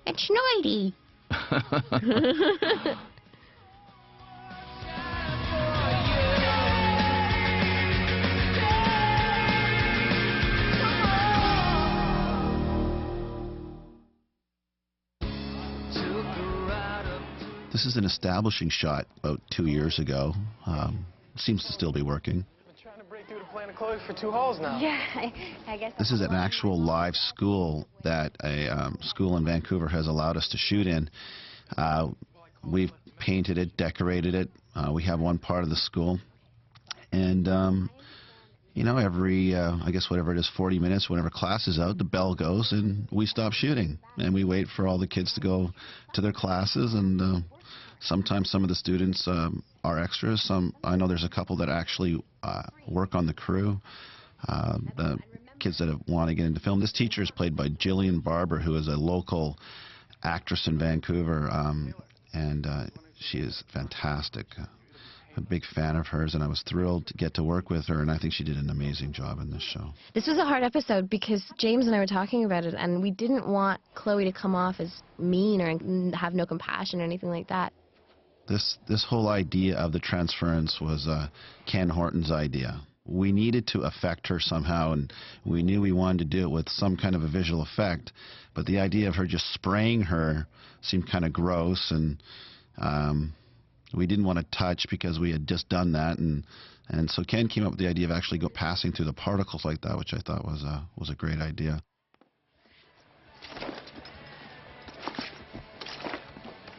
It's noisy. This is an establishing shot about 2 years ago. Seems to still be working. Been trying to break through the plan of Chloe for 2 halls now. Yeah, I guess. This is an actual live school that a school in Vancouver has allowed us to shoot in. We've painted it, decorated it. We have one part of the school. And, you know, every, I guess whatever it is, 40 minutes, whenever class is out, the bell goes and we stop shooting. And we wait for all the kids to go to their classes. And sometimes some of the students are extras. I know there's a couple that actually work on the crew. The kids that want to get into film. This teacher is played by Jillian Barber, who is a local actress in Vancouver, and she is fantastic. A big fan of hers, and I was thrilled to get to work with her, and I think she did an amazing job in this show. This was a hard episode because James and I were talking about it, and we didn't want Chloe to come off as mean or have no compassion or anything like that. This whole idea of the transference was Ken Horton's idea. We needed to affect her somehow, and we knew we wanted to do it with some kind of a visual effect, but the idea of her just spraying her seemed kind of gross, and we didn't want to touch because we had just done that, and so Ken came up with the idea of actually passing through the particles like that, which I thought was a great idea.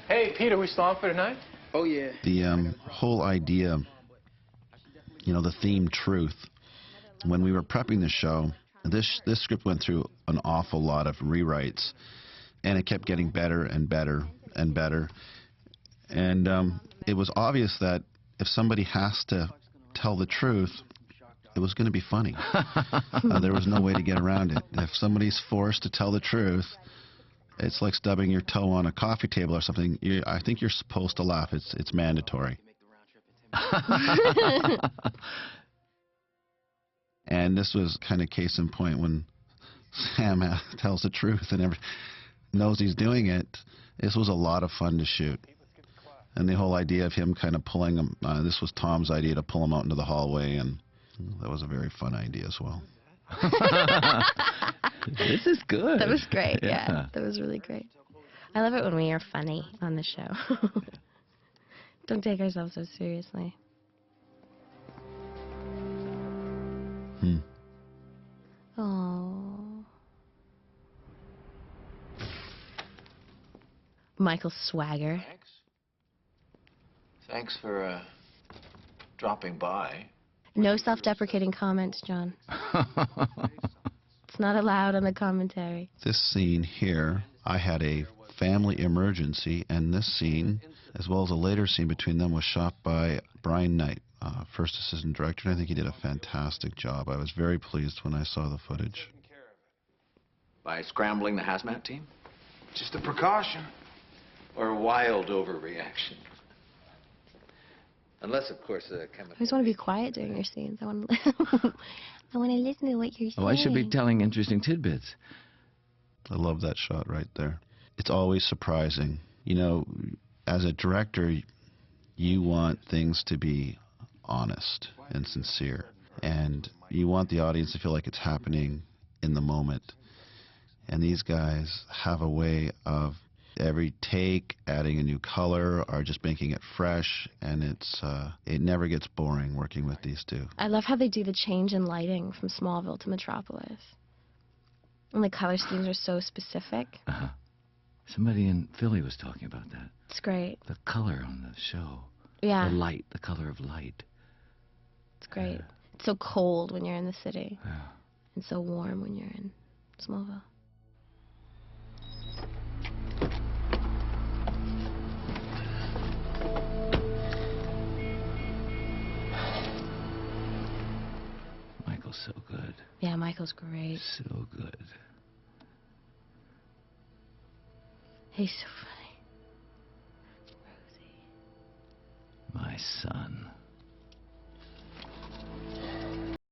Hey, Peter, we still on for tonight? Oh, yeah. The whole idea, you know, the theme truth. When we were prepping the show, this script went through an awful lot of rewrites, and it kept getting better and better and better. And it was obvious that if somebody has to tell the truth, it was going to be funny. There was no way to get around it. If somebody's forced to tell the truth, it's like stubbing your toe on a coffee table or something. I think you're supposed to laugh. It's mandatory. And this was kind of case in point when Sam tells the truth and knows he's doing it. This was a lot of fun to shoot. And the whole idea of him kind of pulling him, this was Tom's idea to pull him out into the hallway, and that was a very fun idea as well. This is good. That was great, yeah. That was really great. I love it when we are funny on the show. Don't take ourselves so seriously. Oh. Michael's swagger. Thanks for dropping by. No self-deprecating comments, John. It's not allowed on the commentary. This scene here, I had a family emergency, and this scene, as well as a later scene between them, was shot by Brian Knight, first assistant director, and I think he did a fantastic job. I was very pleased when I saw the footage. By scrambling the hazmat team? Just a precaution. Or a wild overreaction? Unless, of course, the chemical... I always want to be quiet during your scenes. I want to listen to what you're saying. Oh, I should be telling interesting tidbits. I love that shot right there. It's always surprising. You know, as a director, you want things to be honest and sincere. And you want the audience to feel like it's happening in the moment. And these guys have a way of every take adding a new color or just making it fresh, and it never gets boring working with these two. I love how they do the change in lighting from Smallville to Metropolis. And the color schemes are so specific. Somebody in Philly was talking about that. It's great. The color on the show. Yeah. The light, the color of light. It's great. It's so cold when you're in the city. Yeah. And so warm when you're in Smallville. Michael's so good. Yeah, Michael's great. So good. He's so funny. Rosie. My son.